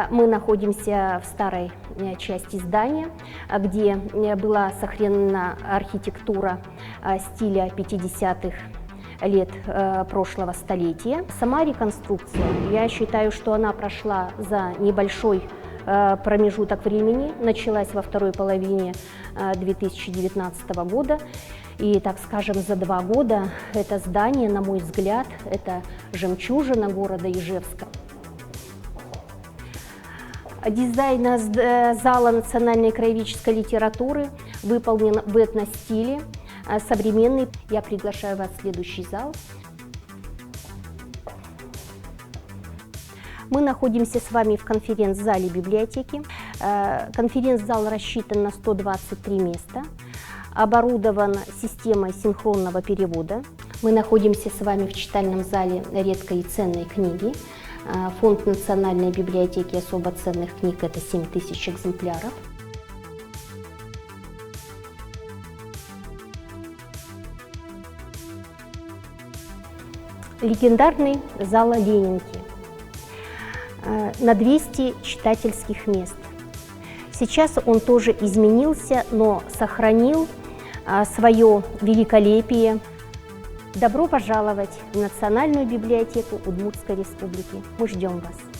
Мы находимся в старой части здания, где была сохранена архитектура стиля 50-х лет прошлого столетия. Сама реконструкция, я считаю, что она прошла за небольшой промежуток времени, началась во второй половине 2019 года. И, так скажем, за 2 года это здание, на мой взгляд, это жемчужина города Ижевска. Дизайн зала национальной краеведческой литературы выполнен в этностиле, современный. Я приглашаю вас в следующий зал. Мы находимся с вами в конференц-зале библиотеки. Конференц-зал рассчитан на 123 места, оборудован системой синхронного перевода. Мы находимся с вами в читальном зале редкой и ценной книги. Фонд национальной библиотеки особо ценных книг – это 7000 экземпляров. Легендарный зал Ленинки на 200 читательских мест. Сейчас он тоже изменился, но сохранил свое великолепие. Добро пожаловать в Национальную библиотеку Удмуртской Республики. Мы ждем вас.